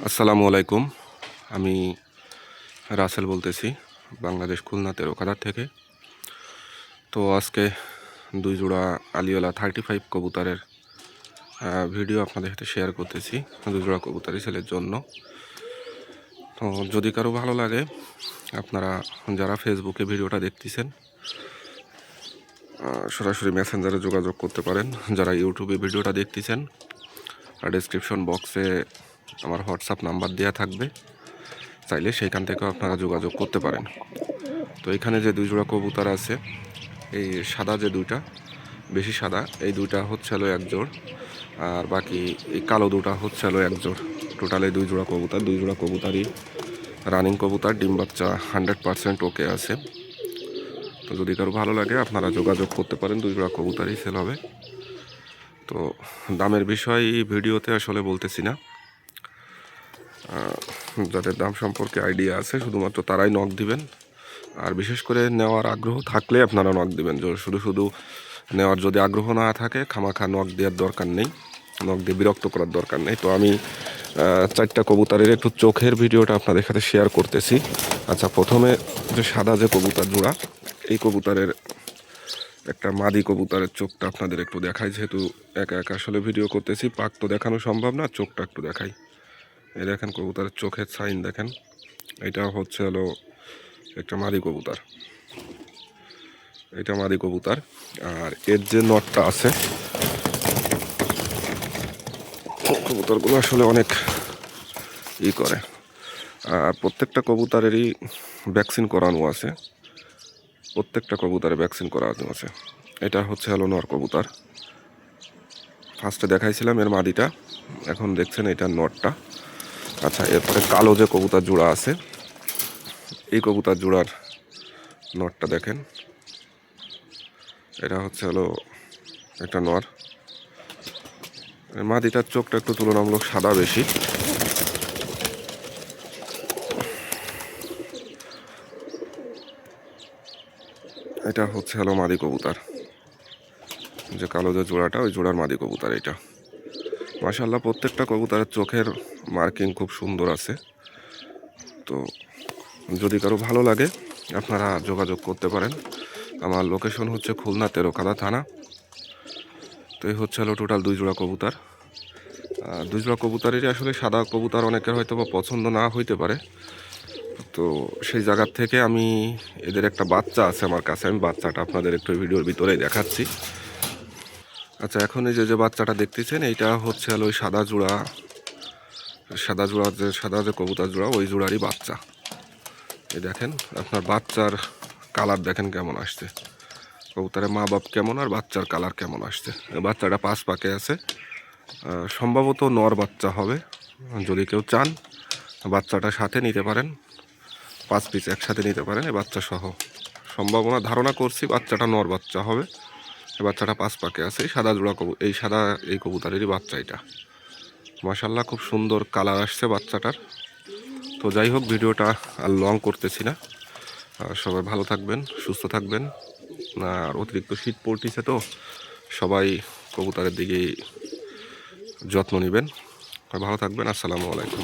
আসসালামু আলাইকুম। আমি রাসেল বলতেছি বাংলাদেশ খুলনা তেরোখাদার থেকে। তো আজকে দুই জোড়া আলিওলা 35 কবুতরের ভিডিও আপনাদের সাথে শেয়ার করতেছি, দুই জোড়া কবুতরই ছেলের জন্য। তো যদি কারো ভালো লাগে, আপনারা যারা ফেসবুকে ভিডিওটা দেখতেছেন সরাসরি মেসেঞ্জারে যোগাযোগ করতে পারেন। যারা ইউটিউবে ভিডিওটা দেখতেছেন, ডেসক্রিপশন বক্সে আমার হোয়াটসঅ্যাপ নাম্বার দেওয়া থাকবে, চাইলে সেইখান থেকেও আপনারা যোগাযোগ করতে পারেন। তো এখানে যে দুই জোড়া কবুতর আছে, এই সাদা যে দুইটা, বেশি সাদা, এই দুইটা হচ্ছে হলো এক জোড়, আর বাকি এই কালো দুটা হচ্ছে হলো এক জোড়। টোটালে দুই জোড়া কবুতর, দুই জোড়া কবুতরই রানিং কবুতর, ডিম বাচ্চা 100% ওকে আছে। তো যদি কারো ভালো লাগে আপনারা যোগাযোগ করতে পারেন, দুই জোড়া কবুতরই সেল হবে। তো দামের বিষয় এই ভিডিওতে আসলে বলতেছি না, যাদের দাম সম্পর্কে আইডিয়া আছে শুধুমাত্র তারাই নক দিবেন। আর বিশেষ করে নেওয়ার আগ্রহ থাকলে আপনারা নক দিবেন। শুধু শুধু নেওয়ার যদি আগ্রহ না থাকে, খামাখা নক দেওয়ার দরকার নেই, নক দিয়ে বিরক্ত করার দরকার নেই। তো আমি চারটা কবুতরের একটু চোখের ভিডিওটা আপনাদের সাথে শেয়ার করতেছি। আচ্ছা, প্রথমে যে সাদা যে কবুতর জোড়া, এই কবুতরের একটা মাদি কবুতরের চোখটা আপনাদের একটু দেখাই। যেহেতু একা একা আসলে ভিডিও করতেছি, পাক তো দেখানো সম্ভব না, চোখটা একটু দেখাই। এই দেখেন কবুতরের চোখের সাইন দেখেন, এটা হচ্ছে হলো একটা মাদি কবুতর, এটা মাদি কবুতর। আর এর যে নটটা আছে, কবুতরগুলো আসলে অনেক করে। আর প্রত্যেকটা কবুতরেরই ভ্যাকসিন করানো আছে, প্রত্যেকটা কবুতরে ভ্যাকসিন করানো আছে। এটা হচ্ছে হলো নর কবুতর, ফার্স্টে দেখাইছিলাম এর মাদিটা, এখন দেখছেন এটা নটটা। আচ্ছা, এরপরে কালো যে কবুতর জোড়া আছে, এই কবুতর জোড়ার নটটা দেখেন, এটা হচ্ছে হলো একটা নর। মাদিটার চোখটা একটু তুলনামূলক সাদা বেশি। এটা হচ্ছে হলো মাদি কবুতর, যে কালো যে জোড়াটা, ওই জোড়ার মাদি কবুতর এটা। মাশাআল্লাহ, প্রত্যেকটা কবুতরের চোখের মার্কিং খুব সুন্দর আছে। তো যদি কারো ভালো লাগে আপনারা যোগাযোগ করতে পারেন। আমার লোকেশন হচ্ছে খুলনা তেরোখাদা থানা। তো এই হচ্ছে হলো টোটাল দুই জোড়া কবুতর। দুই জোড়া কবুতরেরই আসলে সাদা কবুতর অনেকের হয়তো বা পছন্দ না হইতে পারে। তো সেই জায়গার থেকে আমি এদের একটা বাচ্চা আছে আমার কাছে, আমি বাচ্চাটা আপনাদের একটু ভিডিওর ভিতরেই দেখাচ্ছি। আচ্ছা, এখন এই যে বাচ্চাটা দেখতেছেন, এইটা হচ্ছে হলো ওই সাদা জোড়া, সাদা যে কবুতর জোড়া, ওই জোড়ারই বাচ্চা। এই দেখেন আপনার বাচ্চার কালার দেখেন কেমন আসছে, কবুতরের মা বাপ কেমন আর বাচ্চার কালার কেমন আসছে। বাচ্চাটা পাঁচ পাকে আছে, সম্ভবত নর বাচ্চা হবে। যদি কেউ চান বাচ্চাটা সাথে নিতে পারেন, 5 পিস একসাথে নিতে পারেন এই বাচ্চা সহ। সম্ভাবনা ধারণা করছি বাচ্চাটা নর বাচ্চা হবে। এই বাচ্চাটা 5 পাকে আছে, সাদা জোড়া এই কবুতরেরই বাচ্চা এটা। মাশাআল্লাহ, খুব সুন্দর কালার আসছে বাচ্চাটার। তো যাই হোক, ভিডিওটা আর লং করতেছি না। সবাই ভালো থাকবেন, সুস্থ থাকবেন। আর অতিরিক্ত শীত পড়তেছে, তো সবাই কবুতরের দিকে যত্ন নেবেন। ভালো থাকবেন। আসসালামু আলাইকুম।